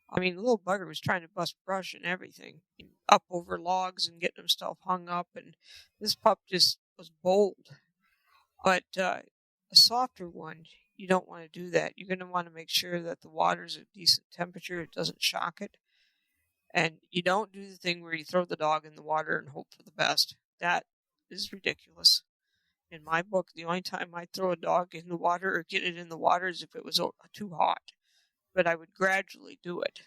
I mean, the little bugger was trying to bust brush and everything, up over logs and getting himself hung up, and this pup just was bold. But a softer one, you don't want to do that. You're going to want to make sure that the water's at a decent temperature, it doesn't shock it. And you don't do the thing where you throw the dog in the water and hope for the best. That is ridiculous. In my book, the only time I throw a dog in the water or get it in the water is if it was too hot. But I would gradually do it.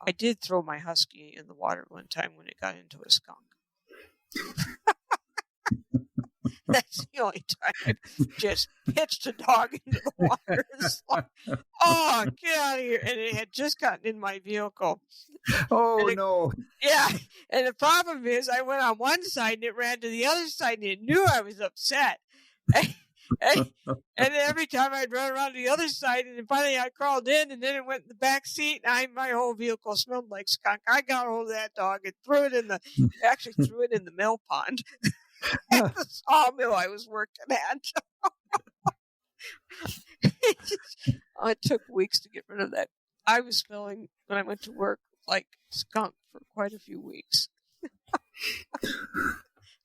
I did throw my husky in the water one time when it got into a skunk. That's the only time I just pitched a dog into the water. It's like, oh, get out of here. And it had just gotten in my vehicle. Oh, no. Yeah. And the problem is I went on one side and it ran to the other side and it knew I was upset. And every time I'd run around to the other side, and then finally I crawled in, and then it went in the back seat, and my whole vehicle smelled like skunk. I got hold of that dog and threw it in the mill pond at the sawmill I was working at. It took weeks to get rid of that. I was smelling, when I went to work, like skunk for quite a few weeks.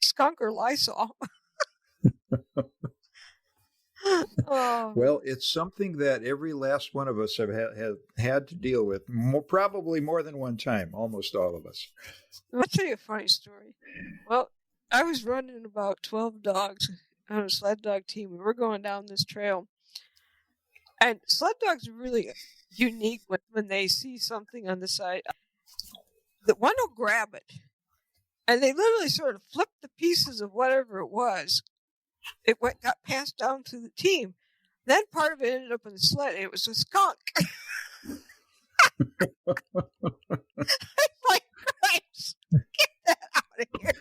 Skunk or Lysol. Oh. Well, it's something that every last one of us have had to deal with, probably more than one time, almost all of us. I'll tell you a funny story. Well, I was running about 12 dogs on a sled dog team. We were going down this trail. And sled dogs are really unique when they see something on the side. The one will grab it. And they literally sort of flip the pieces of whatever it was. It got passed down to the team. Then part of it ended up in the sled. And it was a skunk. I'm like, Christ, get that out of here.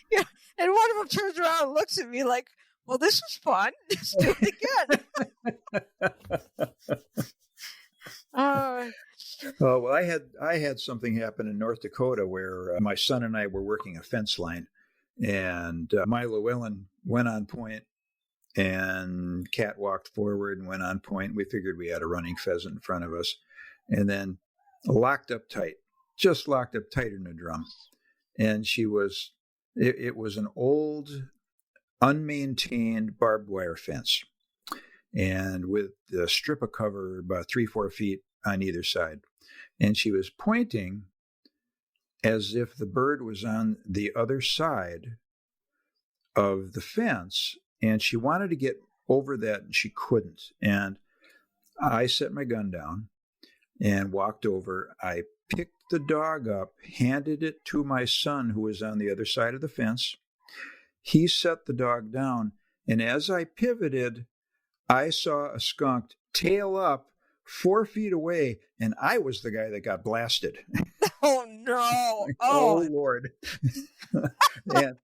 Yeah. And one of them turns around and looks at me like, well, this was fun. Let's do it again. Well, I had something happen in North Dakota where my son and I were working a fence line, and Milo Ellen went on point, and Cat walked forward and went on point. We figured we had a running pheasant in front of us, and then locked up tight, just locked up tighter than a drum. And it was an old, unmaintained barbed wire fence, and with a strip of cover about 3-4 feet on either side. And she was pointing as if the bird was on the other side of the fence, and she wanted to get over that and she couldn't. And I set my gun down and walked over. I picked the dog up, handed it to my son, who was on the other side of the fence. He set the dog down, and as I pivoted, I saw a skunk tail up 4 feet away, and I was the guy that got blasted. Oh no! Oh Lord! and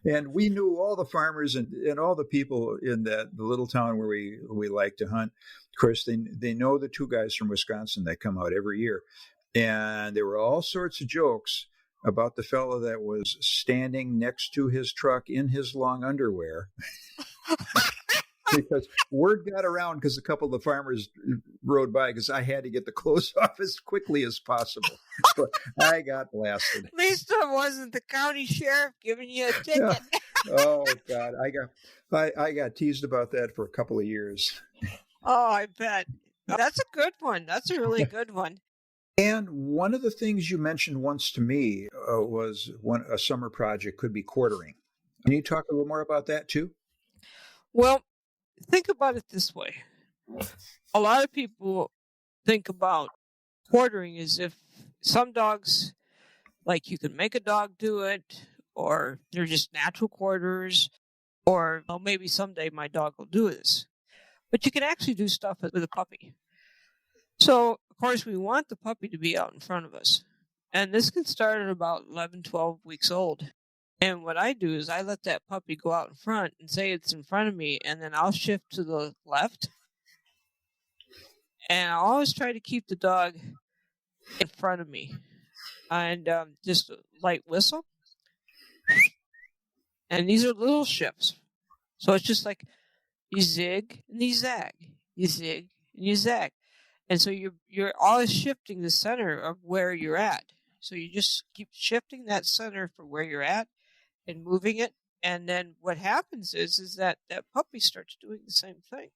and we knew all the farmers and all the people in the little town where we like to hunt. Of course, they know the two guys from Wisconsin that come out every year, and there were all sorts of jokes about the fellow that was standing next to his truck in his long underwear. Because word got around because a couple of the farmers rode by because I had to get the clothes off as quickly as possible. But I got blasted. At least it wasn't the county sheriff giving you a ticket. Yeah. Oh God, I got teased about that for a couple of years. Oh, I bet. That's a good one. That's a really good one. And one of the things you mentioned once to me was a summer project could be quartering. Can you talk a little more about that too? Well, think about it this way. A lot of people think about quartering as if some dogs, like you can make a dog do it, or they're just natural quarters, or well, maybe someday my dog will do this. But you can actually do stuff with a puppy. So, of course, we want the puppy to be out in front of us. And this can start at about 11, 12 weeks old. And what I do is I let that puppy go out in front and say it's in front of me, and then I'll shift to the left. And I always try to keep the dog in front of me. And just a light whistle. And these are little shifts. So it's just like you zig and you zag. You zig and you zag. And so you're always shifting the center of where you're at. So you just keep shifting that center for where you're at and moving it. And then what happens is that puppy starts doing the same thing.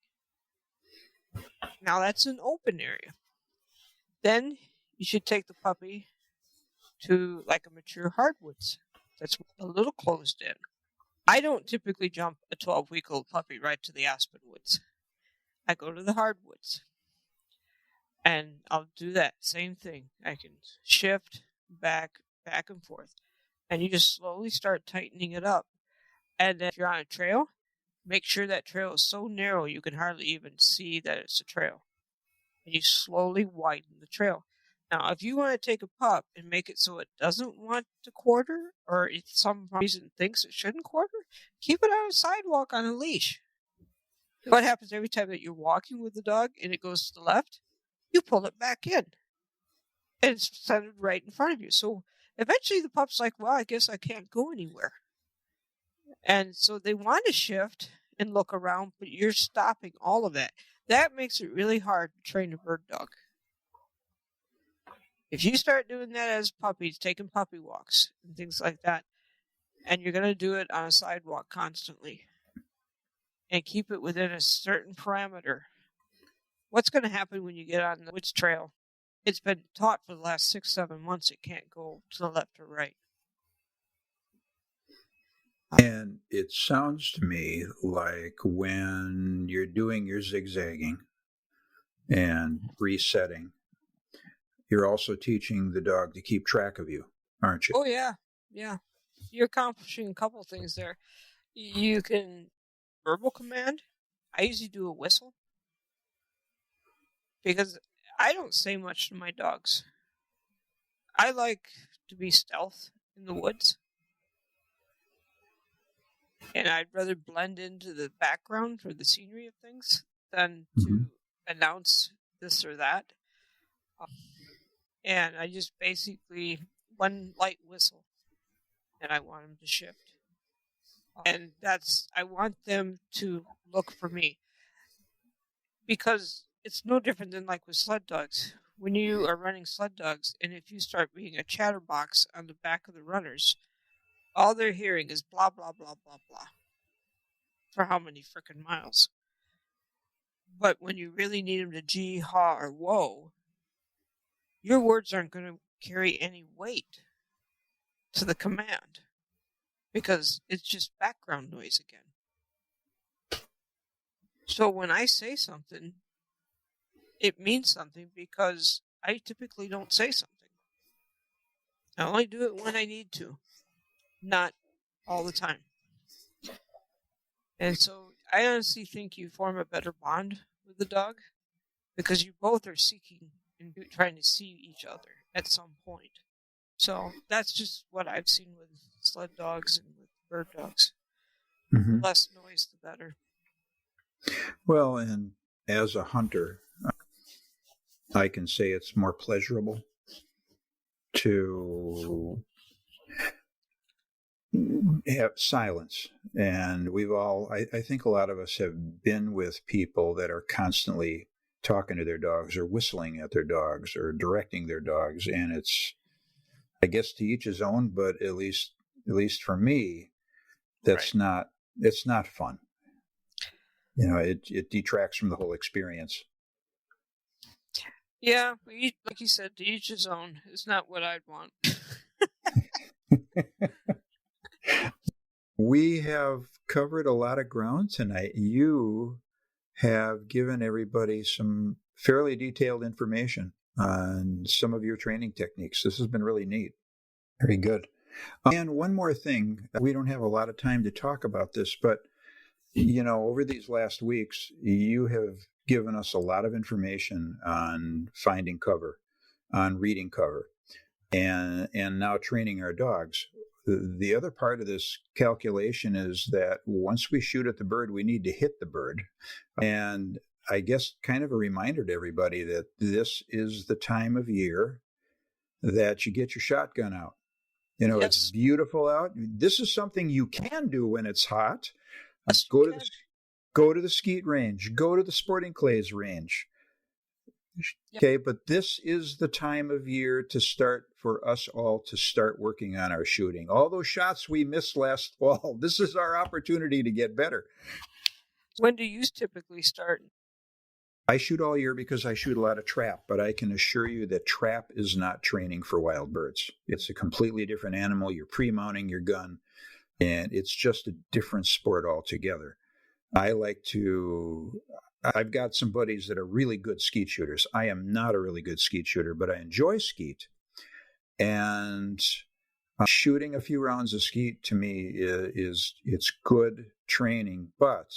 Now that's an open area. Then you should take the puppy to like a mature hardwoods that's a little closed in. I don't typically jump a 12-week-old puppy right to the aspen woods. I go to the hardwoods. And I'll do that same thing. I can shift back and forth. And you just slowly start tightening it up. And then if you're on a trail, make sure that trail is so narrow you can hardly even see that it's a trail. And you slowly widen the trail. Now, if you want to take a pup and make it so it doesn't want to quarter, or if some reason thinks it shouldn't quarter, keep it on a sidewalk on a leash. What happens every time that you're walking with the dog and it goes to the left? You pull it back in. And it's centered right in front of you. So eventually the pup's like, well, I guess I can't go anywhere. And so they want to shift and look around, but you're stopping all of that. That makes it really hard to train a bird dog. If you start doing that as puppies, taking puppy walks and things like that, and you're going to do it on a sidewalk constantly and keep it within a certain parameter, what's going to happen when you get on the woods trail? It's been taught for the last 6-7 months it can't go to the left or right. And it sounds to me like when you're doing your zigzagging and resetting, you're also teaching the dog to keep track of you, aren't you? Oh, yeah. Yeah. You're accomplishing a couple things there. You can verbal command. I usually do a whistle because I don't say much to my dogs. I like to be stealth in the woods. And I'd rather blend into the background or the scenery of things than to announce this or that. And I just basically one light whistle, and I want them to shift. And I want them to look for me. Because it's no different than like with sled dogs. when you are running sled dogs, and if you start being a chatterbox on the back of the runners, all they're hearing is blah, blah, blah, blah, blah for how many frickin' miles. But when you really need them to gee, haw, or whoa, your words aren't going to carry any weight to the command because it's just background noise again. So when I say something, it means something because I typically don't say something. I only do it when I need to, not all the time. And so I honestly think you form a better bond with the dog because you both are seeking and trying to see each other at some point. So that's just what I've seen with sled dogs and with bird dogs. Mm-hmm. The less noise, the better. Well, and as a hunter, I can say it's more pleasurable to have silence. And I think a lot of us have been with people that are constantly talking to their dogs or whistling at their dogs or directing their dogs. And it's, I guess, to each his own, but at least for me, it's not fun. It detracts from the whole experience. Yeah, like you said, to each his own. It's not what I'd want. We have covered a lot of ground tonight. You have given everybody some fairly detailed information on some of your training techniques. This has been really neat. Very good. And one more thing, we don't have a lot of time to talk about this, but over these last weeks, you have given us a lot of information on finding cover, on reading cover, and now training our dogs. The other part of this calculation is that once we shoot at the bird, we need to hit the bird. And I guess kind of a reminder to everybody that this is the time of year that you get your shotgun out. Yes. It's beautiful out. This is something you can do when it's hot. Yes, go to the skeet range, go to the sporting clays range. Okay, but this is the time of year for us all to start working on our shooting. All those shots we missed last fall, this is our opportunity to get better. When do you typically start? I shoot all year because I shoot a lot of trap, but I can assure you that trap is not training for wild birds. It's a completely different animal. You're pre-mounting your gun, and it's just a different sport altogether. I've got some buddies that are really good skeet shooters. I am not a really good skeet shooter, but I enjoy skeet. And shooting a few rounds of skeet to me it's good training, but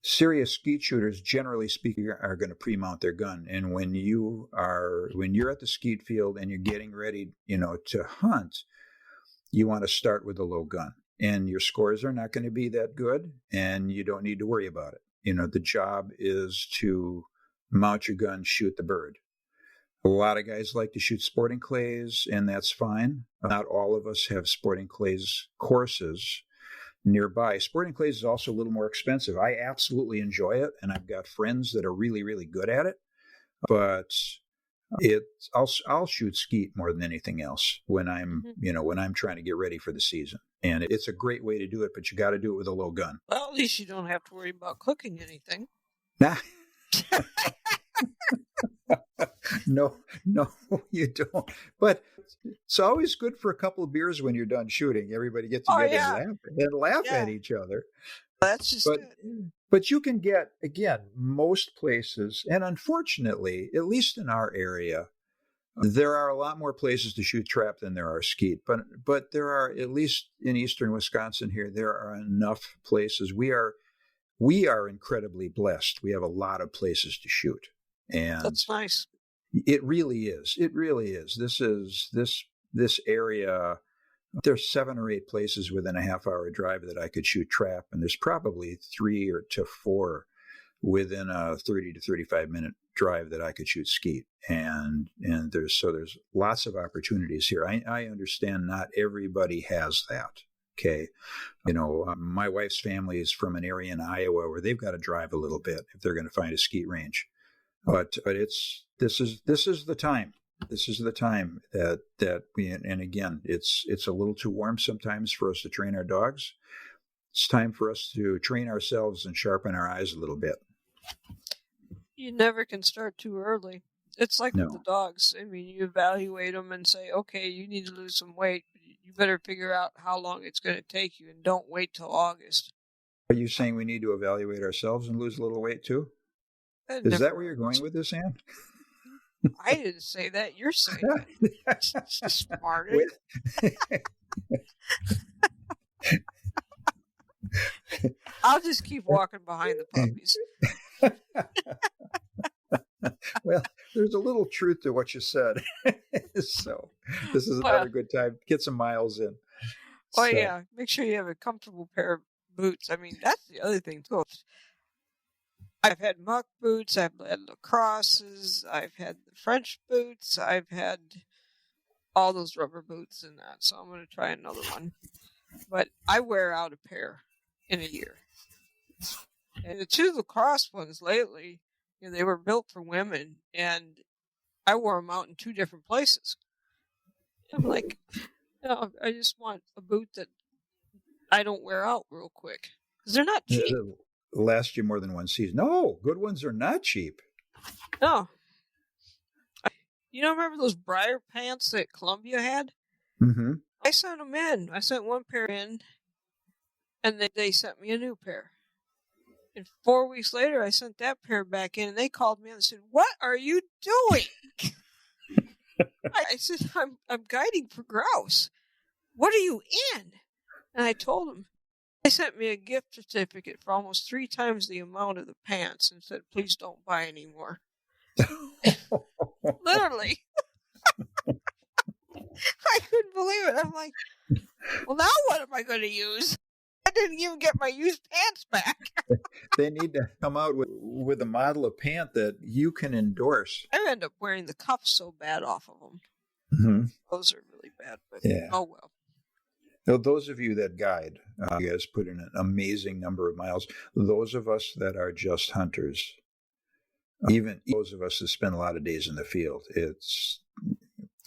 serious skeet shooters, generally speaking, are going to pre-mount their gun. And when you're at the skeet field and you're getting ready, to hunt, you want to start with a low gun. And your scores are not going to be that good, and you don't need to worry about it. The job is to mount your gun, shoot the bird. A lot of guys like to shoot sporting clays, and that's fine. Not all of us have sporting clays courses nearby. Sporting clays is also a little more expensive. I absolutely enjoy it, and I've got friends that are really, really good at it. But I'll shoot skeet more than anything else when I'm trying to get ready for the season. And it's a great way to do it, but you got to do it with a low gun. Well, at least you don't have to worry about cooking anything. Nah. No, you don't. But it's always good for a couple of beers when you're done shooting. Everybody gets together and laugh at each other. That's just it. But you can get, again, most places, and unfortunately, at least in our area, there are a lot more places to shoot trap than there are skeet. But there are, at least in eastern Wisconsin here, there are enough places. We are incredibly blessed. We have a lot of places to shoot. And that's nice. It really is. It really is. This area, there's 7 or 8 places within a half-hour drive that I could shoot trap, and there's probably 3 to 4 within a 30 to 35-minute drive that I could shoot skeet. And there's lots of opportunities here. I understand not everybody has that. Okay. My wife's family is from an area in Iowa where they've got to drive a little bit if they're going to find a skeet range. But this is the time. This is the time that we, and again, it's a little too warm sometimes for us to train our dogs. It's time for us to train ourselves and sharpen our eyes a little bit. You never can start too early. It's like with the No. dogs. I mean, you evaluate them and say, okay, you need to lose some weight. You better figure out how long it's going to take you, and don't wait till August. Are you saying we need to evaluate ourselves and lose a little weight too? Is that where you're going with this, Ann? I didn't say that. You're saying it. Smart. I'll just keep walking behind the puppies. Well, there's a little truth to what you said. So this is another good time. Get some miles in. Oh, so. Yeah. Make sure you have a comfortable pair of boots. I mean, that's the other thing, too. I've had muck boots. I've had lacrosses. I've had the French boots. I've had all those rubber boots and that. So I'm going to try another one. But I wear out a pair in a year. And the two lacrosse ones lately, they were built for women, and I wore them out in two different places. I'm like, I just want a boot that I don't wear out real quick, because they're not cheap. It'll last you more than one season. No, good ones are not cheap. No. Remember those Briar pants that Columbia had? Mm-hmm. I sent them in. I sent one pair in, and then they sent me a new pair. And 4 weeks later, I sent that pair back in, and they called me and said, "What are you doing?" I said, I'm guiding for grouse. What are you in? And I told them. They sent me a gift certificate for almost 3 times the amount of the pants and said, "Please don't buy any more." Literally. I couldn't believe it. I'm like, well, now what am I going to use? I didn't even get my used pants back. They need to come out with a model of pant that you can endorse. I end up wearing the cuffs so bad off of them. Mm-hmm. Those are really bad, but oh well. Now, those of you that guide, you guys put in an amazing number of miles. Those of us that are just hunters, even those of us that spend a lot of days in the field, it's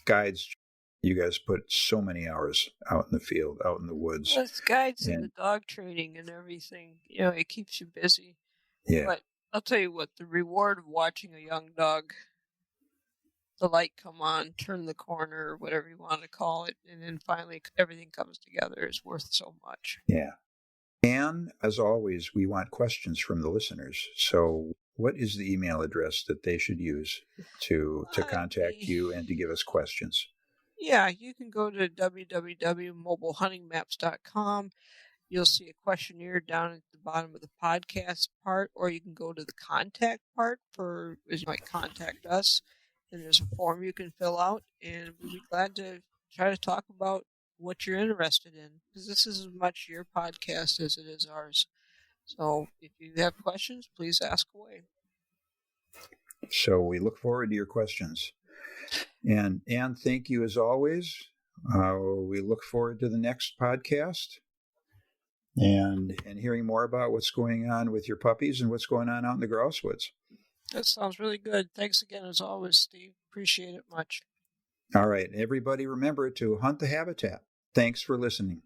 guides. You guys put so many hours out in the field, out in the woods. Well, it's guides and the dog training and everything. It keeps you busy. Yeah. But I'll tell you what, the reward of watching a young dog, the light come on, turn the corner, or whatever you want to call it, and then finally everything comes together is worth so much. Yeah. And as always, we want questions from the listeners. So what is the email address that they should use to contact you and to give us questions? Yeah, you can go to www.mobilehuntingmaps.com. You'll see a questionnaire down at the bottom of the podcast part, or you can go to the contact part as you might contact us. And there's a form you can fill out, and we'll be glad to try to talk about what you're interested in, because this is as much your podcast as it is ours. So if you have questions, please ask away. So we look forward to your questions. And thank you as always. We look forward to the next podcast and hearing more about what's going on with your puppies and what's going on out in the grouse woods. That sounds really good. Thanks again as always, Steve. Appreciate it much. All right. Everybody remember to hunt the habitat. Thanks for listening.